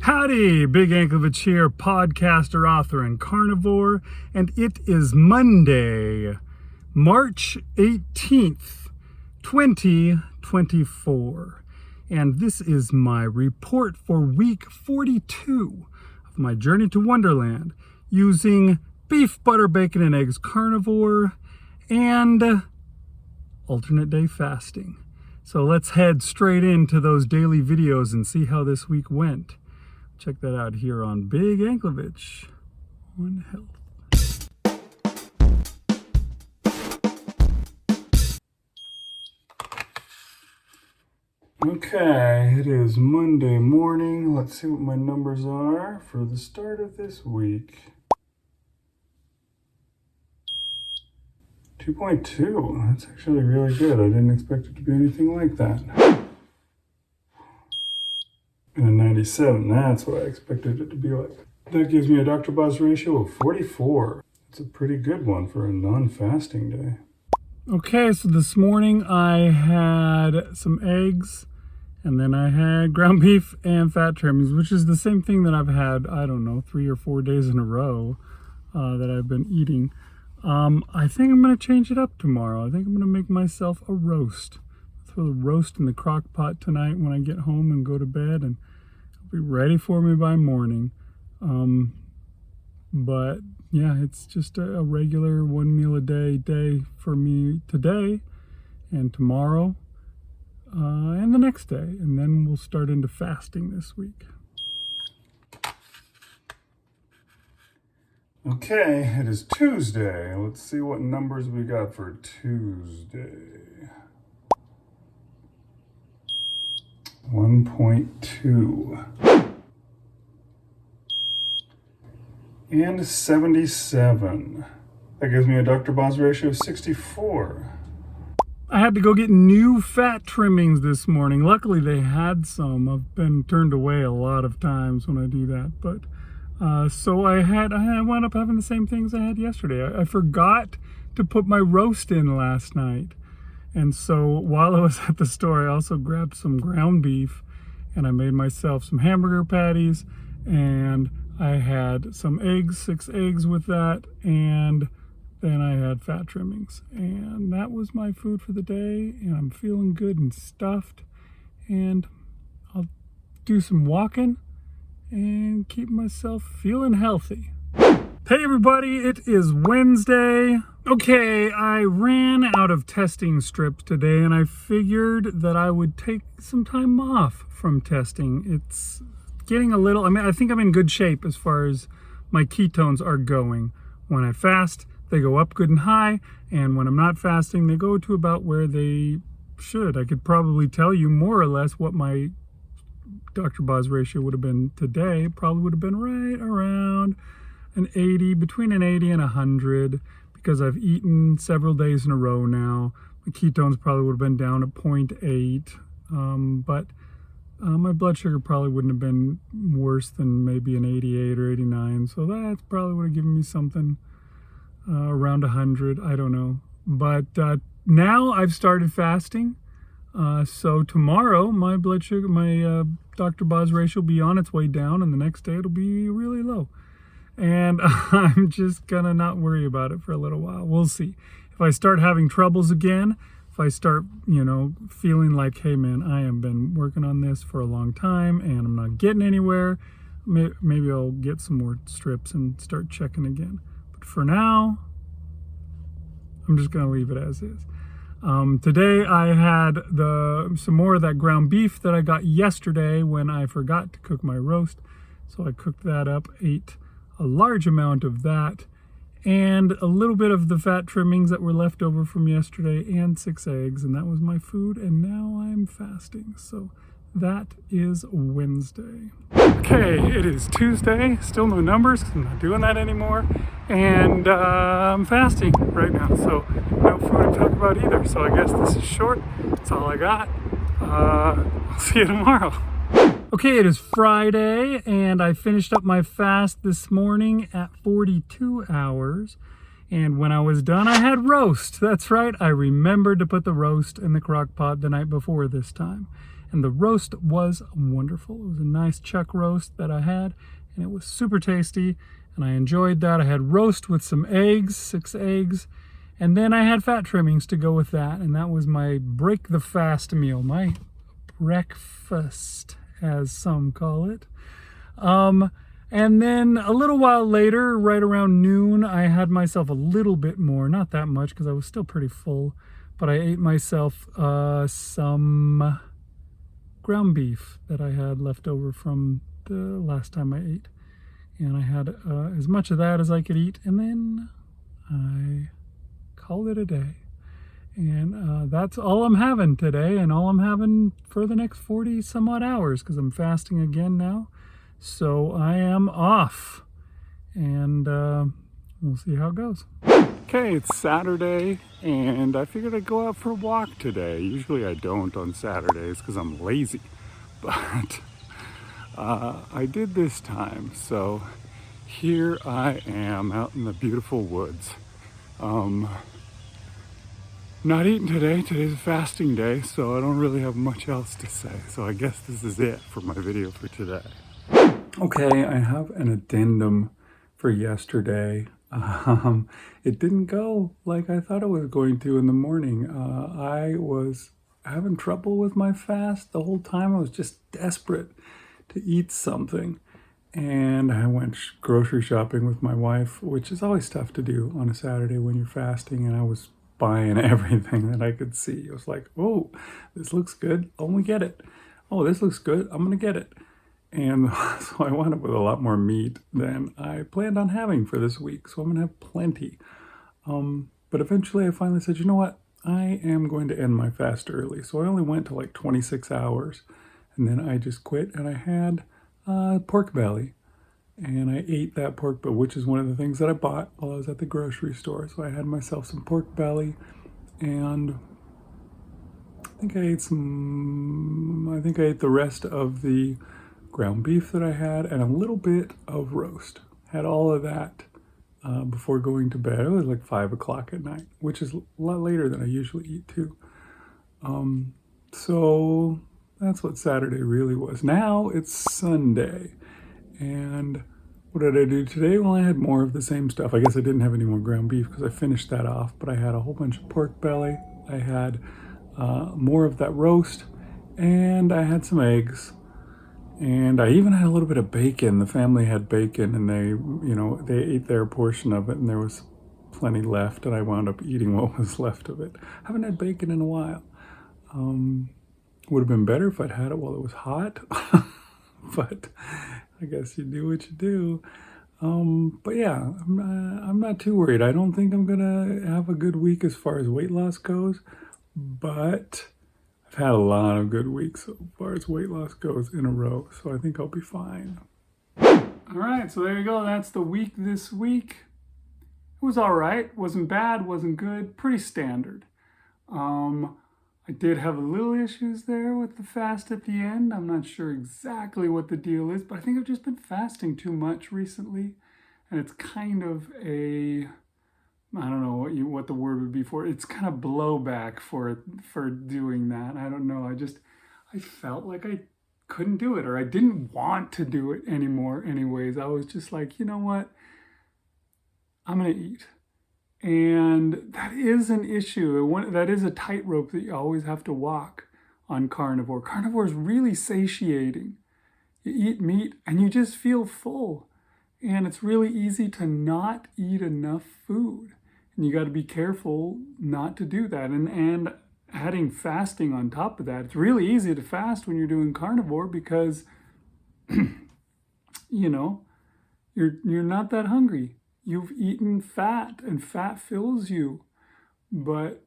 Howdy, Big Anklevich here, podcaster, author, and carnivore, and it is Monday, March 18th, 2024, and this is my report for week 42 of my journey to Wonderland using beef, butter, bacon, and eggs carnivore and alternate day fasting. So let's head straight into those daily videos and see how this week went. Check that out here on Big Anklevich on Health. Okay, it is Monday morning. Let's see what my numbers are for the start of this week. 2.2. That's actually really good. I didn't expect it to be anything like that. And a 97, that's what I expected it to be like. That gives me a Dr. Boz ratio of 44. It's a pretty good one for a non-fasting day. Okay, so this morning I had some eggs, and then I had ground beef and fat trimmings, which is the same thing that I've had, I don't know, 3 or 4 days in a row that I've been eating. I think I'm going to change it up tomorrow. I think I'm going to make myself a roast. Throw the roast in the crock pot tonight when I get home and go to bed, and it'll be ready for me by morning. But yeah, it's just a regular 1 meal a day for me today and tomorrow and the next day, and then we'll start into fasting this week. Okay, it is Tuesday. Let's see what numbers we got for Tuesday. 1.2 and 77. That gives me a Dr. Boz ratio of 64. I had to go get new fat trimmings this morning. Luckily they had some. I've been turned away a lot of times when I do that, but so I wound up having the same things I had yesterday. I forgot to put my roast in last night. And so while I was at the store, I also grabbed some ground beef and I made myself some hamburger patties, and I had some eggs, 6 eggs with that, and then I had fat trimmings. And that was my food for the day, and I'm feeling good and stuffed, and I'll do some walking and keep myself feeling healthy. Hey everybody, it is Wednesday. Okay, I ran out of testing strips today, and I figured that I would take some time off from testing. It's getting a little, I think I'm in good shape as far as my ketones are going. When I fast, they go up good and high, and when I'm not fasting, they go to about where they should. I could probably tell you more or less what my Dr. Boz ratio would have been today. It probably would have been right around an 80, between an 80 and 100, because I've eaten several days in a row now. My ketones probably would have been down at 0.8, but my blood sugar probably wouldn't have been worse than maybe an 88 or 89, so that probably would have given me something around 100, I don't know. But now I've started fasting, so tomorrow my blood sugar, my Dr. Boz ratio will be on its way down, and the next day it'll be really low. And I'm just gonna not worry about it for a little while. We'll see. If I start having troubles again, if I start, feeling like, hey man, I have been working on this for a long time and I'm not getting anywhere, maybe I'll get some more strips and start checking again. But for now, I'm just gonna leave it as is. Today I had some more of that ground beef that I got yesterday when I forgot to cook my roast. So I cooked that up, ate a large amount of that, and a little bit of the fat trimmings that were left over from yesterday, and 6 eggs, and that was my food, and now I'm fasting. So that is Wednesday. Okay, it is Tuesday, still no numbers, I'm not doing that anymore, and I'm fasting right now, so no food to talk about either. So I guess this is short, that's all I got. I'll see you tomorrow. Okay, it is Friday, and I finished up my fast this morning at 42 hours. And when I was done, I had roast. That's right, I remembered to put the roast in the crock pot the night before this time. And the roast was wonderful. It was a nice chuck roast that I had, and it was super tasty, and I enjoyed that. I had roast with some eggs, 6 eggs, and then I had fat trimmings to go with that, and that was my break the fast meal, my breakfast, as some call it. And then a little while later, right around noon, I had myself a little bit more, not that much because I was still pretty full, but I ate myself some ground beef that I had left over from the last time I ate. And I had as much of that as I could eat, and then I called it a day. And that's all I'm having today, and all I'm having for the next 40 some odd hours, because I'm fasting again now. So I am off, and we'll see how it goes. Okay, it's Saturday, and I figured I'd go out for a walk today. Usually I don't on Saturdays because I'm lazy, but I did this time. So here I am out in the beautiful woods. Not eating today. Today's a fasting day, so I don't really have much else to say. So I guess this is it for my video for today. Okay, I have an addendum for yesterday. It didn't go like I thought it was going to in the morning. I was having trouble with my fast the whole time. I was just desperate to eat something. And I went grocery shopping with my wife, which is always tough to do on a Saturday when you're fasting. And I was buying everything that I could see. I was like, oh, this looks good. I'm gonna get it. Oh, this looks good. I'm gonna get it. And so I wound up with a lot more meat than I planned on having for this week. So I'm gonna have plenty. But eventually I finally said, you know what? I am going to end my fast early. So I only went to like 26 hours, and then I just quit, and I had pork belly. And I ate that pork belly, which is one of the things that I bought while I was at the grocery store. So I had myself some pork belly, and I think I ate the rest of the ground beef that I had, and a little bit of roast. Had all of that before going to bed. It was like 5 o'clock at night, which is a lot later than I usually eat too. So that's what Saturday really was. Now it's Sunday, and what did I do today? Well, I had more of the same stuff. I guess I didn't have any more ground beef because I finished that off, but I had a whole bunch of pork belly. I had more of that roast, and I had some eggs. And I even had a little bit of bacon. The family had bacon, and they ate their portion of it, and there was plenty left, and I wound up eating what was left of it. I haven't had bacon in a while. Would have been better if I'd had it while it was hot, but I guess you do what you do. But yeah, I'm not too worried. I don't think I'm gonna have a good week as far as weight loss goes, but I've had a lot of good weeks so far as weight loss goes in a row, so I think I'll be fine. All right, so there you go. That's the week this week. It was all right. Wasn't bad, wasn't good. Pretty standard. I did have a little issues there with the fast at the end. I'm not sure exactly what the deal is, but I think I've just been fasting too much recently, and it's kind of a, I don't know what the word would be for it. It's kind of blowback for doing that. I don't know. I felt like I couldn't do it, or I didn't want to do it anymore anyways. I was just like, you know what? I'm going to eat. And that is an issue. That is a tightrope that you always have to walk on carnivore. Carnivore is really satiating. You eat meat and you just feel full. And it's really easy to not eat enough food. And you got to be careful not to do that. And adding fasting on top of that, it's really easy to fast when you're doing carnivore because, you know, you're not that hungry. You've eaten fat, and fat fills you, but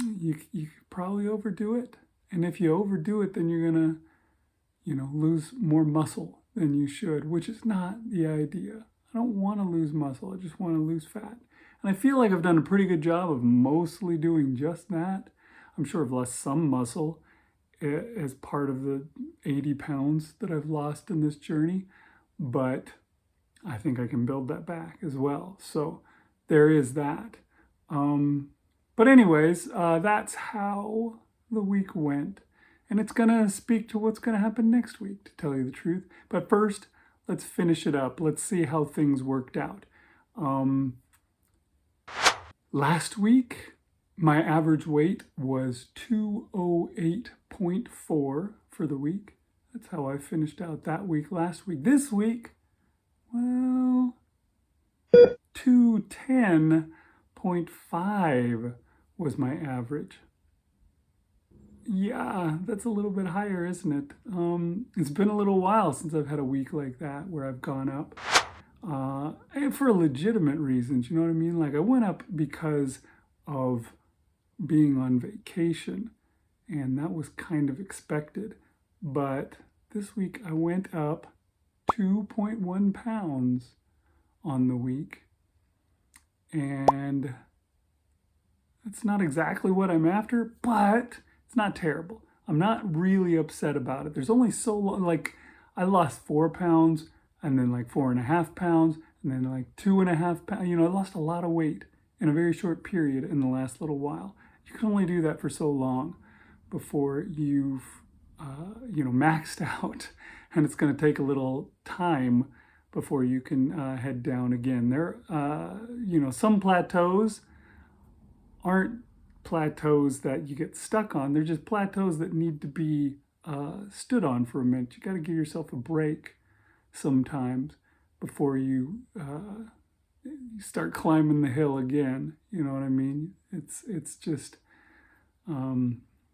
you probably overdo it. And if you overdo it, then you're gonna, lose more muscle than you should, which is not the idea. I don't want to lose muscle. I just want to lose fat. And I feel like I've done a pretty good job of mostly doing just that. I'm sure I've lost some muscle as part of the 80 pounds that I've lost in this journey, but I think I can build that back as well. So there is that. But anyways, that's how the week went. and it's going to speak to what's going to happen next week, to tell you the truth. But first, let's finish it up. Let's see how things worked out. Last week, my average weight was 208.4 for the week. That's how I finished out that week last week. This week, well, 210.5 was my average. Yeah, that's a little bit higher, isn't it? It's been a little while since I've had a week like that where I've gone up. And for legitimate reasons, you know what I mean? Like I went up because of being on vacation, and that was kind of expected. But this week I went up 2.1 pounds on the week, and it's not exactly what I'm after, but it's not terrible. I'm not really upset about it. There's only so long, like I lost 4 pounds, and then like 4.5 pounds, and then like 2.5 pounds. You know, I lost a lot of weight in a very short period in the last little while. You can only do that for so long before you've, maxed out, and it's going to take a little time before you can head down again. There, some plateaus aren't plateaus that you get stuck on. They're just plateaus that need to be stood on for a minute. You got to give yourself a break sometimes before you start climbing the hill again. You know what I mean? It's just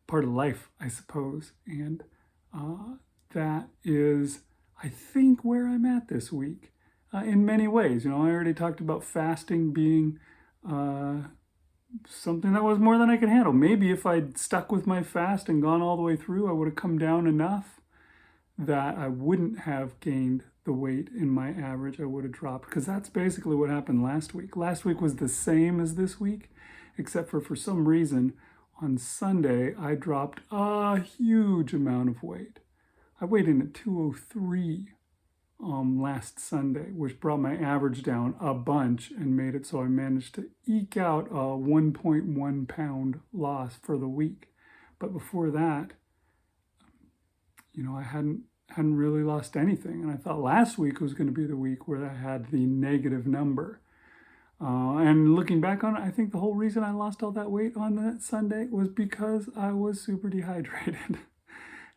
part of life, I suppose. And that is, I think, where I'm at this week in many ways. You know, I already talked about fasting being something that was more than I could handle. Maybe if I'd stuck with my fast and gone all the way through, I would have come down enough that I wouldn't have gained the weight in my average. I would have dropped, because that's basically what happened last week. Last week was the same as this week, except for some reason, on Sunday, I dropped a huge amount of weight. I weighed in at 203 last Sunday, which brought my average down a bunch and made it so I managed to eke out a 1.1 pound loss for the week. But before that, I hadn't really lost anything. And I thought last week was going to be the week where I had the negative number. And looking back on it, I think the whole reason I lost all that weight on that Sunday was because I was super dehydrated.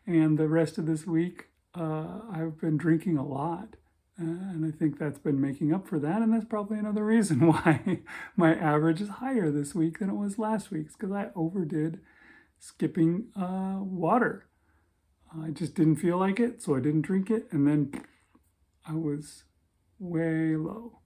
And the rest of this week, I've been drinking a lot. And I think that's been making up for that. And that's probably another reason why my average is higher this week than it was last week. It's because I overdid skipping water. I just didn't feel like it, so I didn't drink it, and then I was way low.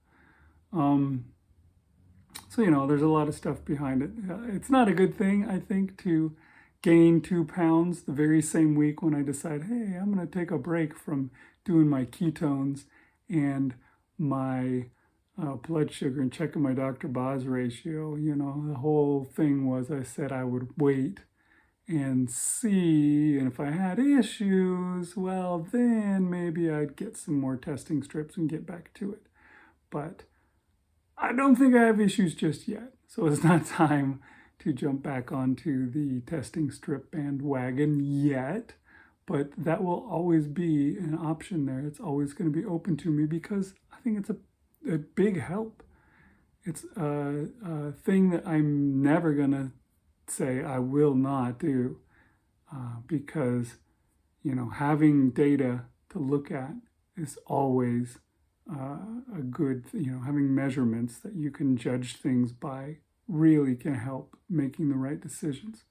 So, there's a lot of stuff behind it. It's not a good thing, I think, to gain 2 pounds the very same week when I decide, hey, I'm going to take a break from doing my ketones and my blood sugar and checking my Dr. Boz ratio. The whole thing was I said I would wait and see, and if I had issues, well, then maybe I'd get some more testing strips and get back to it. But I don't think I have issues just yet, so it's not time to jump back onto the testing strip bandwagon yet, but that will always be an option there. It's always going to be open to me because I think it's a big help. It's a thing that I'm never going to say I will not do because, having data to look at is always a good, having measurements that you can judge things by really can help making the right decisions.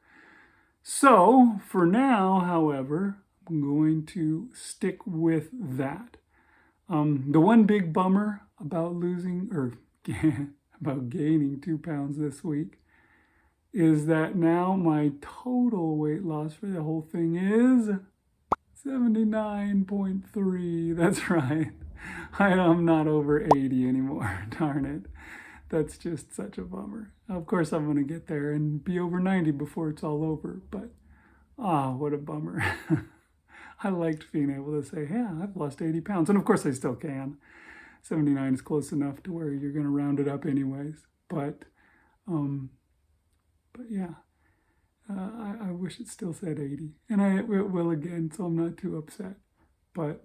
So for now, however, I'm going to stick with that. The one big bummer about about gaining 2 pounds this week is that now my total weight loss for the whole thing is 79.3. That's right. I'm not over 80 anymore. Darn it. That's just such a bummer. Of course, I'm going to get there and be over 90 before it's all over. But, what a bummer. I liked being able to say, yeah, I've lost 80 pounds. And of course, I still can. 79 is close enough to where you're going to round it up anyways. But yeah, I wish it still said 80, and it will again, so I'm not too upset. But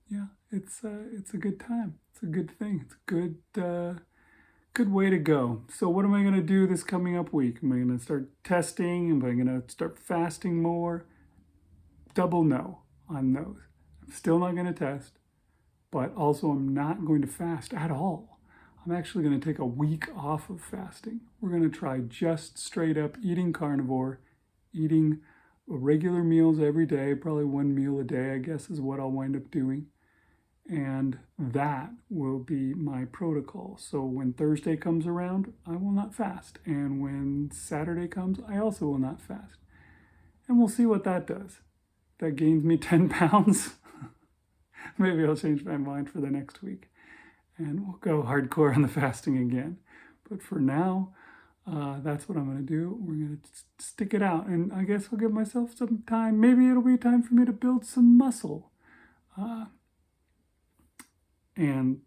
yeah, it's a good time. It's a good thing. It's a good way to go. So what am I going to do this coming up week? Am I going to start testing? Am I going to start fasting more? Double no on those. I'm still not going to test, but also I'm not going to fast at all. I'm actually going to take a week off of fasting. We're going to try just straight up eating carnivore, eating regular meals every day, probably one meal a day, I guess is what I'll wind up doing. And that will be my protocol. So when Thursday comes around, I will not fast. And when Saturday comes, I also will not fast. And we'll see what that does. That gains me 10 pounds. Maybe I'll change my mind for the next week. And we'll go hardcore on the fasting again. But for now, that's what I'm going to do. We're going to stick it out. And I guess I'll give myself some time. Maybe it'll be time for me to build some muscle. And,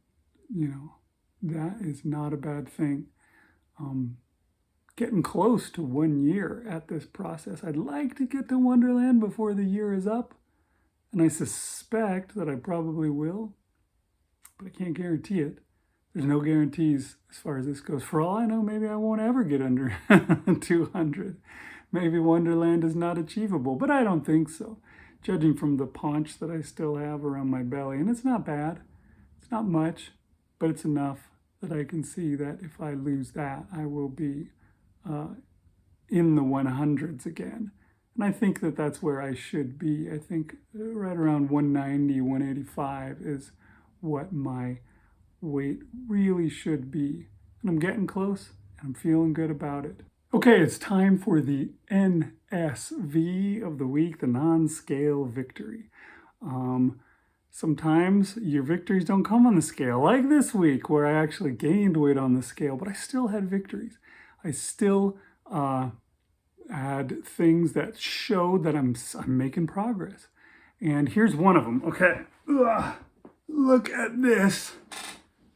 you know, that is not a bad thing. Getting close to 1 year at this process. I'd like to get to Wonderland before the year is up. And I suspect that I probably will. But I can't guarantee it. There's no guarantees as far as this goes. For all I know, maybe I won't ever get under 200. Maybe Wonderland is not achievable, but I don't think so. Judging from the paunch that I still have around my belly, and it's not bad. It's not much, but it's enough that I can see that if I lose that, I will be in the 100s again. And I think that that's where I should be. I think right around 190, 185 is what my weight really should be. And I'm getting close, and I'm feeling good about it. Okay, it's time for the NSV of the week, the non-scale victory. Sometimes your victories don't come on the scale, like this week where I actually gained weight on the scale, but I still had victories. I still had things that showed that I'm making progress. And here's one of them. Okay, look at this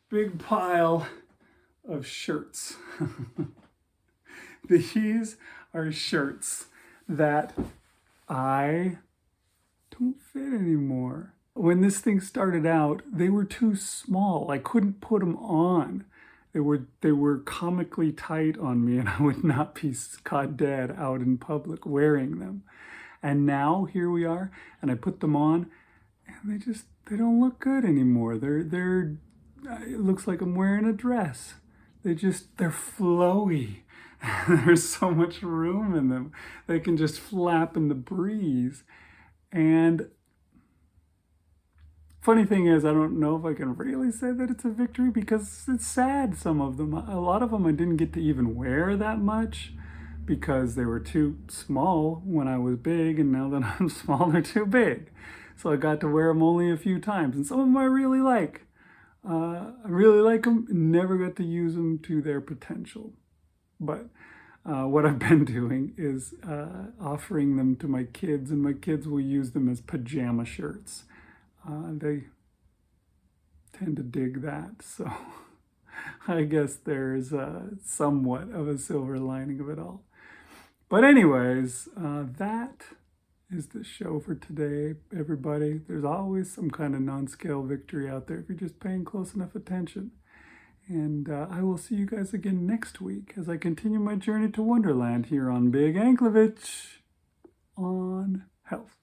big pile of shirts. These are shirts that I don't fit anymore. When this thing started out, they were too small. I couldn't put them on. They were comically tight on me, and I would not be caught dead out in public wearing them. And now here we are, and I put them on, and they don't look good anymore. It looks like I'm wearing a dress. They're flowy. There's so much room in them. They can just flap in the breeze. And funny thing is, I don't know if I can really say that it's a victory because it's sad, some of them. A lot of them I didn't get to even wear that much because they were too small when I was big, and now that I'm small, they're too big. So I got to wear them only a few times, and some of them I really like. I really like them, never got to use them to their potential. But what I've been doing is offering them to my kids, and my kids will use them as pajama shirts. They tend to dig that, so I guess there's somewhat of a silver lining of it all. But anyways, that is the show for today, everybody. There's always some kind of non-scale victory out there if you're just paying close enough attention. And I will see you guys again next week as I continue my journey to Wonderland here on Big Anklovich on Health.